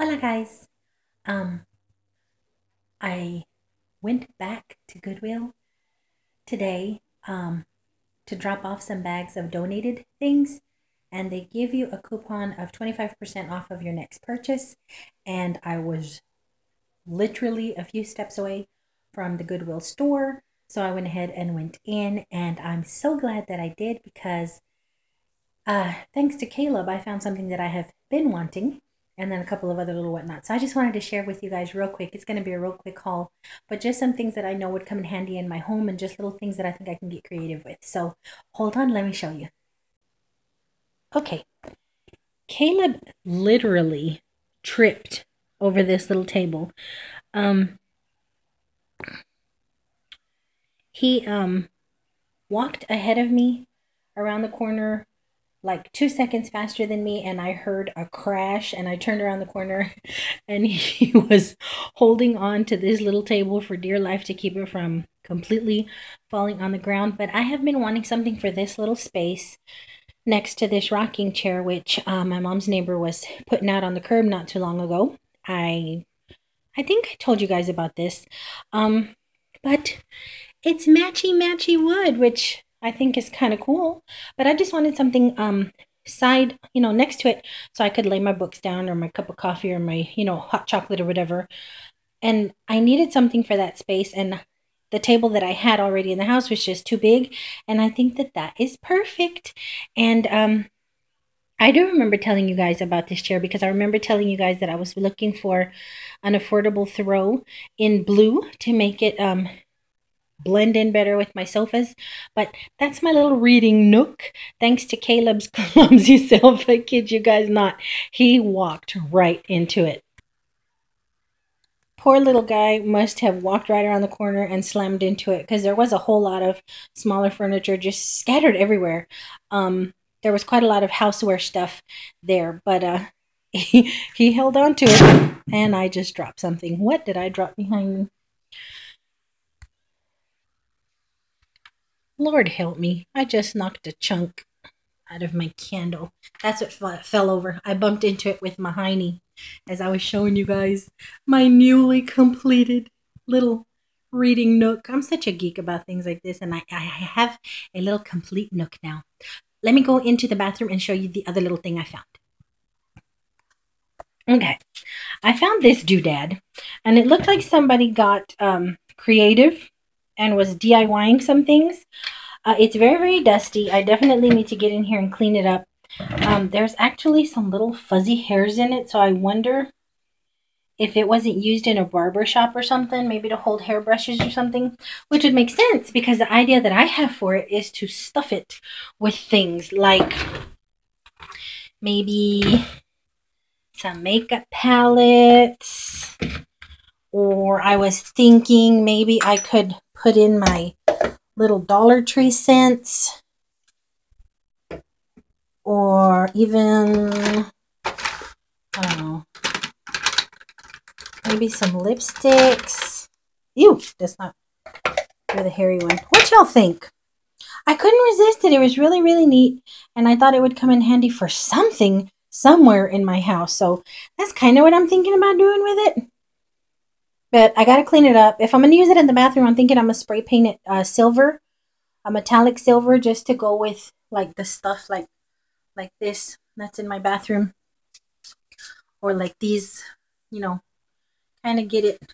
Hola guys. Um, I went back to Goodwill today to drop off some bags of donated things, and they give you a coupon of 25% off of your next purchase. And I was literally a few steps away from the Goodwill store, so I went ahead and went in, and I'm so glad that I did because thanks to Caleb, I found something that I have been wanting, and then a couple of other little whatnots. So I just wanted to share with you guys real quick. It's going to be a real quick haul, but just some things that I know would come in handy in my home and just little things that I think I can get creative with. So hold on, let me show you. Okay, Caleb literally tripped over this little table. Um, he walked ahead of me around the corner like 2 seconds faster than me, and I heard a crash, and I turned around the corner and he was holding on to this little table for dear life to keep it from completely falling on the ground. But I have been wanting something for this little space next to this rocking chair, which my mom's neighbor was putting out on the curb not too long ago. I think I told you guys about this. But it's matchy wood, which I think is kind of cool. But I just wanted something side, next to it so I could lay my books down or my cup of coffee or my, hot chocolate or whatever. And I needed something for that space, and the table that I had already in the house was just too big, and I think that that is perfect. And I do remember telling you guys about this chair because I remember telling you guys that I was looking for an affordable throw in blue to make it blend in better with my sofas. But that's my little reading nook. Thanks to Caleb's clumsy self, I kid you guys not, he walked right into it. Poor little guy must have walked right around the corner and slammed into it because there was a whole lot of smaller furniture just scattered everywhere. There was quite a lot of houseware stuff there, but he held on to it, and I just dropped something. What did I drop behind me? Lord help me. I just knocked a chunk out of my candle. That's what fell over. I bumped into it with my hiney as I was showing you guys my newly completed little reading nook. I'm such a geek about things like this, and I have a little complete nook now. Let me go into the bathroom and show you the other little thing I found. Okay, I found this doodad, and it looked like somebody got creative and was DIYing some things. It's very dusty. I definitely need to get in here and clean it up. There's actually some little fuzzy hairs in it, so I wonder if it wasn't used in a barber shop or something, maybe to hold hairbrushes or something, which would make sense because the idea that I have for it is to stuff it with things like maybe some makeup palettes, or I was thinking maybe I could put in my little Dollar Tree scents, or even, I don't know, maybe some lipsticks. Ew, that's not for the hairy one. What y'all think? I couldn't resist it. It was really neat, and I thought it would come in handy for something somewhere in my house. So that's kind of what I'm thinking about doing with it. But I got to clean it up. If I'm going to use it in the bathroom, I'm thinking I'm going to spray paint it silver, a metallic silver, just to go with like the stuff like this that's in my bathroom, or like these, kind of get it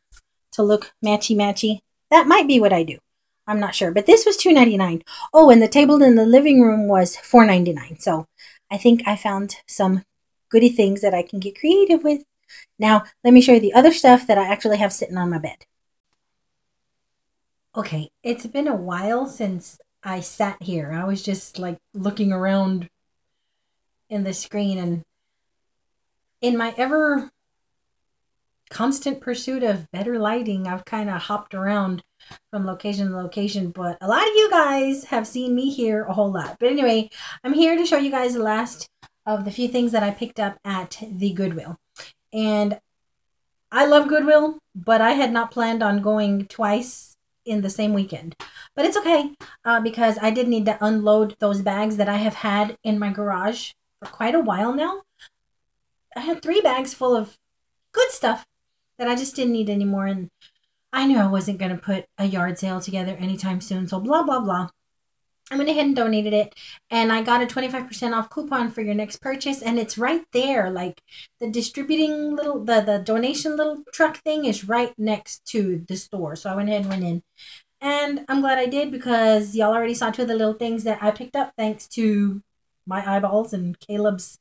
to look matchy. That might be what I do. I'm not sure, but this was $2.99. Oh, and the table in the living room was $4.99. So I think I found some goody things that I can get creative with. Now, let me show you the other stuff that I actually have sitting on my bed. Okay, it's been a while since I sat here. I was just like looking around in the screen, and in my ever constant pursuit of better lighting, I've kind of hopped around from location to location, but a lot of you guys have seen me here a whole lot. But anyway, I'm here to show you guys the last of the few things that I picked up at the Goodwill. And I love Goodwill, but I had not planned on going twice in the same weekend. But it's okay, because I did need to unload those bags that I have had in my garage for quite a while now. I had 3 bags full of good stuff that I just didn't need anymore. And I knew I wasn't going to put a yard sale together anytime soon. So blah, blah, blah. I went ahead and donated it, and I got a 25% off coupon for your next purchase, and it's right there. Like the distributing little, the donation little truck thing is right next to the store. So I went ahead and went in, and I'm glad I did because y'all already saw two of the little things that I picked up thanks to my eyeballs and Caleb's,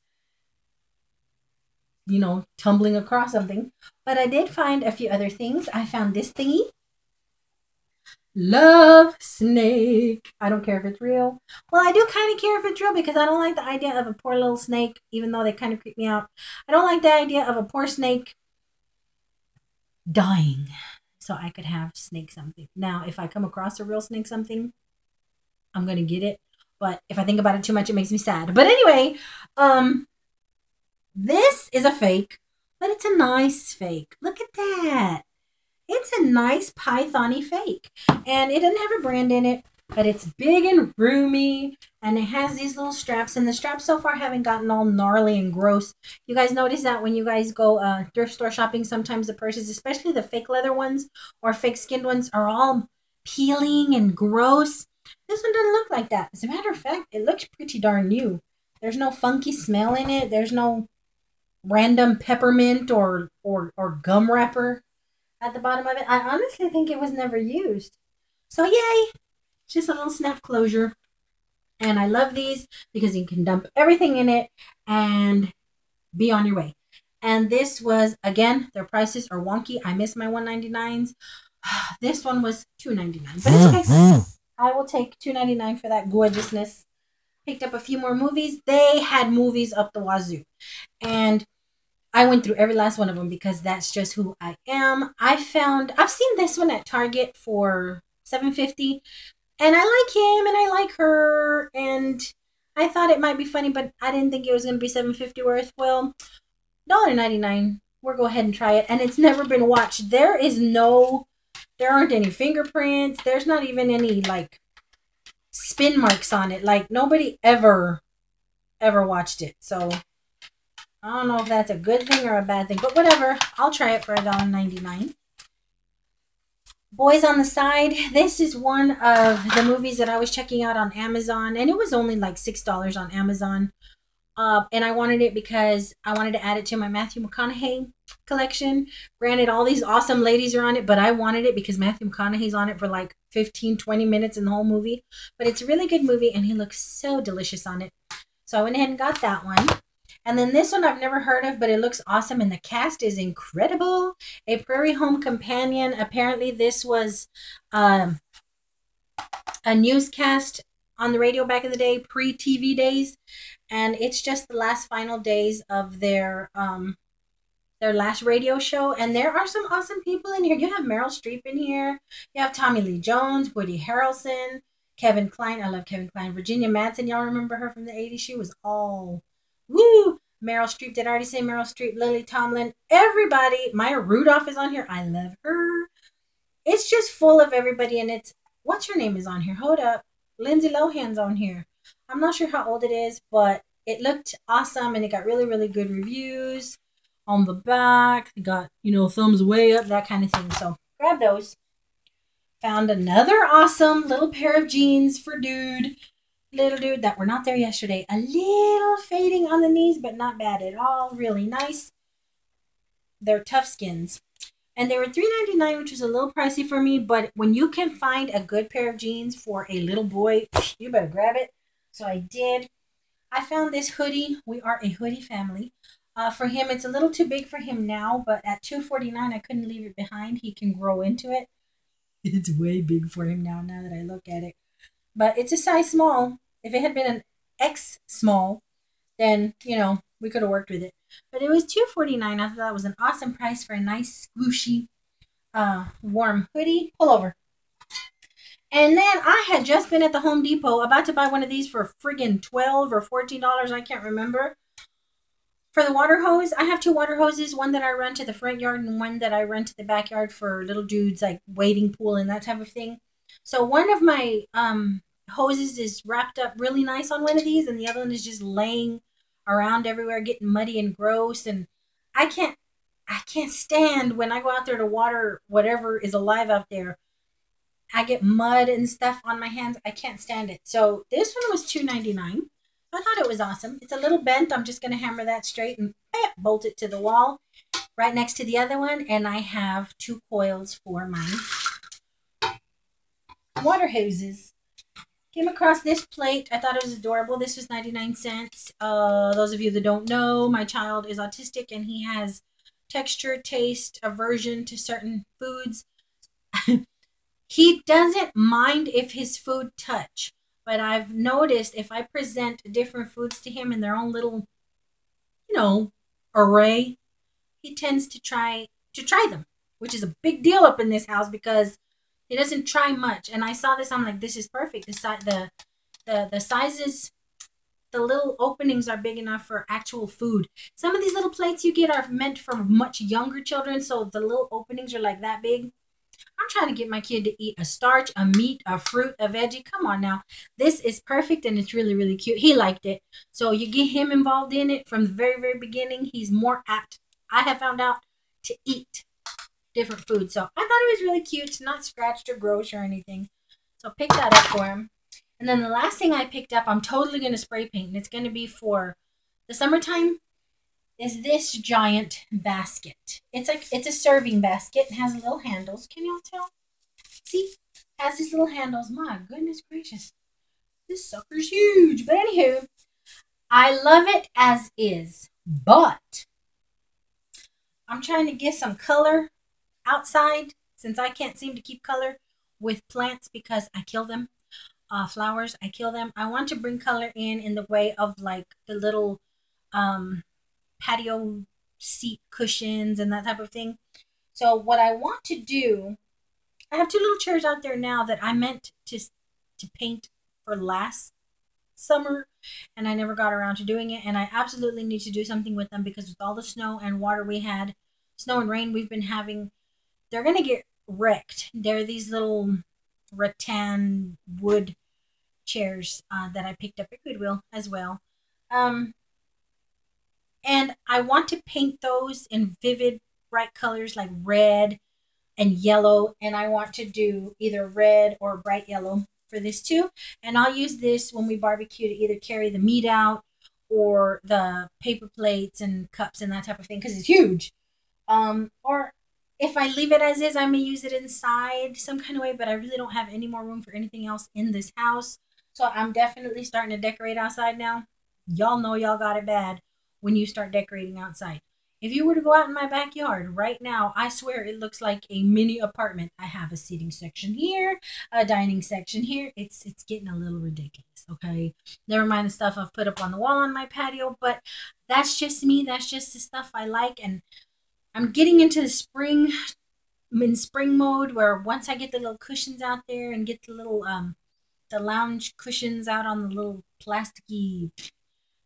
tumbling across something. But I did find a few other things. I found this thingy. Love snake. I don't care if it's real. Well, I do kind of care if it's real because I don't like the idea of a poor little snake, even though they kind of creep me out. I don't like the idea of a poor snake dying. So I could have snake something. Now, if I come across a real snake something, I'm going to get it. But if I think about it too much, it makes me sad. But anyway, this is a fake, but it's a nice fake. Look at that. It's a nice python-y fake. And it doesn't have a brand in it, but it's big and roomy. And it has these little straps. And the straps so far haven't gotten all gnarly and gross. You guys notice that when you guys go thrift store shopping, sometimes the purses, especially the fake leather ones or fake skinned ones, are all peeling and gross. This one doesn't look like that. As a matter of fact, it looks pretty darn new. There's no funky smell in it. There's no random peppermint or gum wrapper at the bottom of it. I honestly think it was never used. So yay! Just a little snap closure. And I love these because you can dump everything in it and be on your way. And this was, again, their prices are wonky. I missed my $1.99s. This one was $2.99. But it's okay. I will take $2.99 for that gorgeousness. Picked up a few more movies. They had movies up the wazoo. And I went through every last one of them because that's just who I am. I've seen this one at Target for $7.50, and I like him and I like her, and I thought it might be funny, but I didn't think it was going to be $7.50 worth. Well, $1.99. We'll go ahead and try it, and it's never been watched. There aren't any fingerprints. There's not even any like spin marks on it. Like nobody ever watched it. So I don't know if that's a good thing or a bad thing, but whatever. I'll try it for $1.99. Boys on the Side. This is one of the movies that I was checking out on Amazon, and it was only like $6 on Amazon. And I wanted it because I wanted to add it to my Matthew McConaughey collection. Granted, all these awesome ladies are on it, but I wanted it because Matthew McConaughey's on it for like 15, 20 minutes in the whole movie. But it's a really good movie, and he looks so delicious on it. So I went ahead and got that one. And then this one I've never heard of, but it looks awesome, and the cast is incredible. A Prairie Home Companion. Apparently this was a newscast on the radio back in the day, pre-TV days. And it's just the last final days of their last radio show. And there are some awesome people in here. You have Meryl Streep in here. You have Tommy Lee Jones, Woody Harrelson, Kevin Kline. I love Kevin Kline. Virginia Madsen. Y'all remember her from the 80s? She was all... Woo! Meryl Streep. Did I already say Meryl Streep? Lily Tomlin. Everybody. Maya Rudolph is on here. I love her. It's just full of everybody. And it's... What's her name is on here? Hold up. Lindsay Lohan's on here. I'm not sure how old it is, but it looked awesome. And it got really, really good reviews on the back. It got, thumbs way up, that kind of thing. So grab those. Found another awesome little pair of jeans for little dude that were not there yesterday. A little fading on the knees, but not bad at all. Really nice. They're tough skins. And they were $3.99, which was a little pricey for me. But when you can find a good pair of jeans for a little boy, you better grab it. So I did. I found this hoodie. We are a hoodie family. For him, it's a little too big for him now. But at $2.49, I couldn't leave it behind. He can grow into it. It's way big for him now that I look at it. But it's a size small. If it had been an X small, then, we could have worked with it. But it was $2.49. I thought that was an awesome price for a nice, squishy, warm hoodie. Pull over. And then I had just been at the Home Depot about to buy one of these for friggin' $12 or $14. I can't remember. For the water hose, I have two water hoses. One that I run to the front yard and one that I run to the backyard for little dudes like wading pool and that type of thing. So one of my hoses is wrapped up really nice on one of these, and the other one is just laying around everywhere, getting muddy and gross. And I can't I can't stand when I go out there to water whatever is alive out there. I get mud and stuff on my hands. I can't stand it. So this one was $2.99. I thought it was awesome. It's a little bent. I'm just going to hammer that straight and bolt it to the wall right next to the other one. And I have 2 coils for my water hoses. Came across this plate. I thought it was adorable. This was 99 cents. Those of you that don't know, my child is autistic and he has texture, taste, aversion to certain foods. He doesn't mind if his food touch, but I've noticed if I present different foods to him in their own little, array, he tends to try them, which is a big deal up in this house because he doesn't try much. And I saw this, I'm like, this is perfect. The sizes, the little openings are big enough for actual food. Some of these little plates you get are meant for much younger children, so the little openings are like that big. I'm trying to get my kid to eat a starch, a meat, a fruit, a veggie. Come on now. This is perfect and it's really, really cute. He liked it. So you get him involved in it from the very, very beginning. He's more apt, I have found out, to eat different foods. So I thought it was really cute. It's not scratched or gross or anything. So pick that up for him. And then the last thing I picked up, I'm totally going to spray paint. And it's going to be for the summertime, is this giant basket. It's a serving basket. It has little handles. Can y'all tell? See? It has these little handles. My goodness gracious. This sucker's huge. But anywho, I love it as is. But I'm trying to get some color outside since I can't seem to keep color with plants because I kill them. Flowers, I kill them. I want to bring color in the way of like the little patio seat cushions and that type of thing. So what I want to do, I have 2 little chairs out there now that I meant to paint for last summer and I never got around to doing it, and I absolutely need to do something with them because with all the snow and water we had, snow and rain we've been having, they're going to get wrecked. They're these little rattan wood chairs that I picked up at Goodwill as well. And I want to paint those in vivid, bright colors like red and yellow. And I want to do either red or bright yellow for this too. And I'll use this when we barbecue to either carry the meat out or the paper plates and cups and that type of thing because it's huge. Or if I leave it as is, I may use it inside some kind of way, but I really don't have any more room for anything else in this house. So I'm definitely starting to decorate outside now. Y'all know y'all got it bad when you start decorating outside. If you were to go out in my backyard right now, I swear it looks like a mini apartment. I have a seating section here, a dining section here. It's getting a little ridiculous, okay? Never mind the stuff I've put up on the wall on my patio, but that's just me. That's just the stuff I like, and I'm getting into the spring, I'm in spring mode where once I get the little cushions out there and get the lounge cushions out on the little plasticky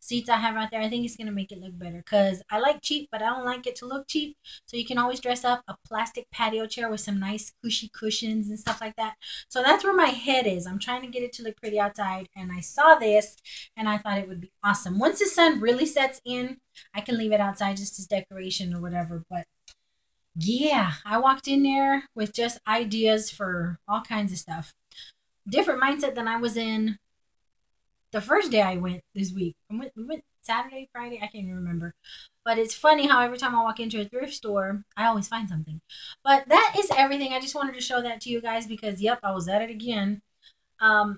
seats I have out there, I think it's going to make it look better because I like cheap, but I don't like it to look cheap. So you can always dress up a plastic patio chair with some nice cushy cushions and stuff like that. So that's where my head is. I'm trying to get it to look pretty outside, and I saw this and I thought it would be awesome. Once the sun really sets in, I can leave it outside just as decoration or whatever. But yeah, I walked in there with just ideas for all kinds of stuff. Different mindset than I was in the first day I went this week. We went Saturday, Friday, I can't even remember. But it's funny how every time I walk into a thrift store, I always find something. But that is everything. I just wanted to show that to you guys because, yep, I was at it again. And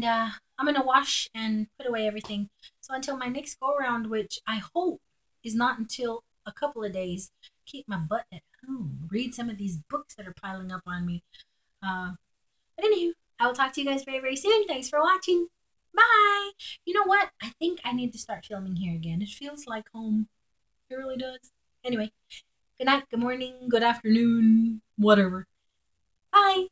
I'm going to wash and put away everything. So until my next go around, which I hope is not until a couple of days, keep my butt at home. Read some of these books that are piling up on me. But anywho, I will talk to you guys very, very soon. Thanks for watching. Bye. You know what? I think I need to start filming here again. It feels like home. It really does. Anyway, good night, good morning, good afternoon, whatever. Bye.